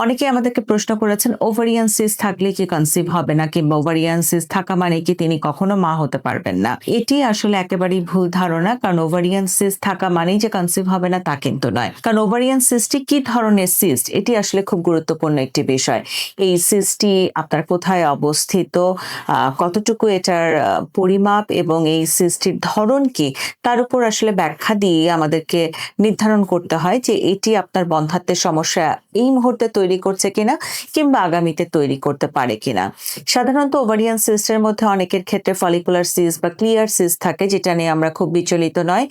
অনেকে আমাদেরকে প্রশ্ন করেছেন ওভারিয়ান সিস্ট থাকলে কি কনসিভ হবে না, কিংবা ওভারিয়ান সিস্ট থাকা মানে কি তিনি কখনো মা হতে পারবেন না। এটি আসলে একেবারেই ভুল ধারণা, কারণ ওভারিয়ান সিস্ট থাকা মানেই যে কনসিভ হবে না তা কিন্তু নয়। কারণ ওভারিয়ান সিস্টটি কি ধরনের সিস্ট এটি আসলে খুব গুরুত্বপূর্ণ একটি বিষয়। এই সিস্টটি আপনার কোথায় অবস্থিত, কতটুকু এটার পরিমাপ এবং এই সিস্টটির ধরন কি, তার উপর আসলে ব্যাখ্যা দিয়ে আমাদেরকে নির্ধারণ করতে হয় যে এটি আপনার বন্ধ্যাত্বের সমস্যা এই মুহূর্তে তৈরি করছে কিনা, কিংবা আগামীতে তৈরি করতে পারে কিনা। সাধারণত ওভারিয়ান সিস্টের মধ্যে অনেকের ক্ষেত্রে ফলিকুলার সিস্ট বা ক্লিয়ার সিস্ট থাকে, যেটা নিয়ে আমরা খুব বিচলিত নয়,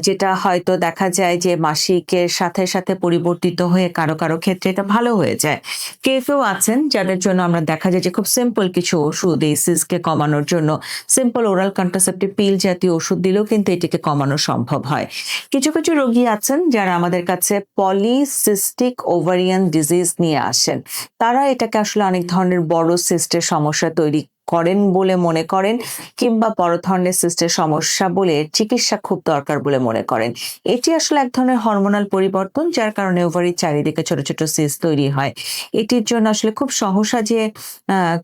যেটা হয়তো দেখা যায় যে মাসিকের সাথে সাথে পরিবর্তিত হয়ে কারো কারো ক্ষেত্রে এটা ভালো হয়ে যায়। কেউ কেউ আছেন যাদের জন্য আমরা দেখা যায় যে খুব সিম্পল কিছু ওষুধ এই সিস্টকে কমানোর জন্য, সিম্পল ওরাল কন্ট্রাসেপটিভ পিল জাতীয় ওষুধ দিলেও কিন্তু এটিকে কমানো সম্ভব হয়। কিছু কিছু রোগী আছেন যারা আমাদের কাছে পলিসিস্টিক ওভারিয়ান ডিজিজ নিয়ে আসেন। তারা এটাকে আসলে অনেক ধরনের বড় সিস্টের সমস্যা তৈরি করেন বলে মনে করেন, কিংবা বড় ধরনের সিস্টের সমস্যা বলে চিকিৎসা খুব দরকার বলে মনে করেন। এটি আসলে এক ধরনের হরমোনাল পরিবর্তন, যার কারণে ওভারির চারিদিকে ছোট ছোট সিস্ট তৈরি হয়। এটির জন্য আসলে খুব সহসা যে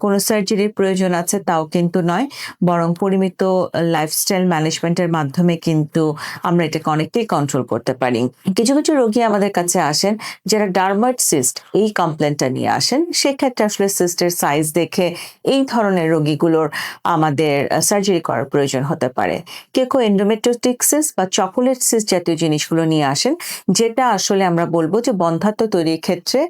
কোনো সার্জারির প্রয়োজন আছে তাও কিন্তু নয়, বরং পরিমিত লাইফস্টাইল ম্যানেজমেন্টের মাধ্যমে কিন্তু আমরা এটাকে অনেকটাই কন্ট্রোল করতে পারি। কিছু কিছু রোগী আমাদের কাছে আসেন যারা ডার্মাট সিস্ট এই কমপ্লেনটা নিয়ে আসেন। সেক্ষেত্রে আসলে সিস্টের সাইজ দেখে এই ধরনের রোগীগুলোর আমাদের সার্জারি করার প্রয়োজন হতে পারে। কেউ কেউ এন্ডোমেট্রিওটিক সিস্ট বা চকোলেট সিস্ট জাতীয় জিনিসগুলো নিয়ে আসেন, যেটা আসলে আমরা বলবো যে বন্ধ্যাত্ব তৈরির ক্ষেত্রে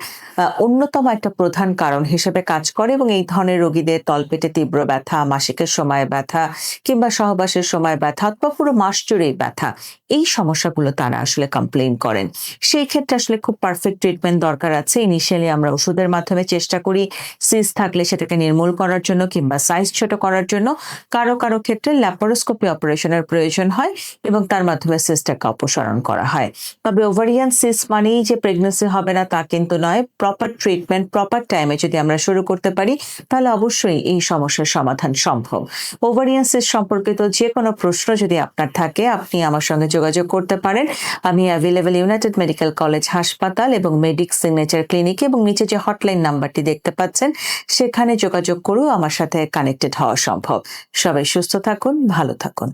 অন্যতম একটা প্রধান কারণ হিসেবে কাজ করে, এবং এই ধরনের রোগীদের তলপেটে তীব্র ব্যথা, মাসিকের সময় ব্যথা, কিংবা সহবাসের সময় ব্যথা, অথবা পুরো মাস জুড়েই ব্যথা, এই সমস্যাগুলো তারা আসলে কমপ্লেইন করেন। সেই ক্ষেত্রে আসলে খুব পারফেক্ট ট্রিটমেন্ট দরকার আছে। ইনিশিয়ালি আমরা ওষুধের মাধ্যমে চেষ্টা করি সিস্ট থাকলে সেটাকে নির্মূল করার জন্য কিংবা সাইজ ছোট করার জন্য। কারো কারো ক্ষেত্রে ল্যাপারোস্কোপি অপারেশনের প্রয়োজন হয় এবং তার মাধ্যমে সিস্টটাকে অপসারণ করা হয়। তবে ওভারিয়ান সিস্ট মানেই যে প্রেগন্যান্সি হবে না তা কিন্তু নয়। প্রপার ট্রিটমেন্ট প্রপার টাইমে যদি আমরা শুরু করতে পারি, তাহলে অবশ্যই এই সমস্যার সমাধান সম্ভব। ওভারিয়ান সিস্ট সম্পর্কিত যে কোনো প্রশ্ন যদি আপনার থাকে, আপনি আমার সঙ্গে যোগাযোগ করতে পারেন। আমি অ্যাভেলেবল ইউনাইটেড মেডিকেল কলেজ হাসপাতাল এবং মেডিক সিগনেচার ক্লিনিকে, এবং নিচে যে হটলাইন নাম্বারটি দেখতে পাচ্ছেন সেখানে যোগাযোগ করেও আমার সাথে কানেক্টেড হওয়া সম্ভব। সবাই সুস্থ থাকুন, ভালো থাকুন।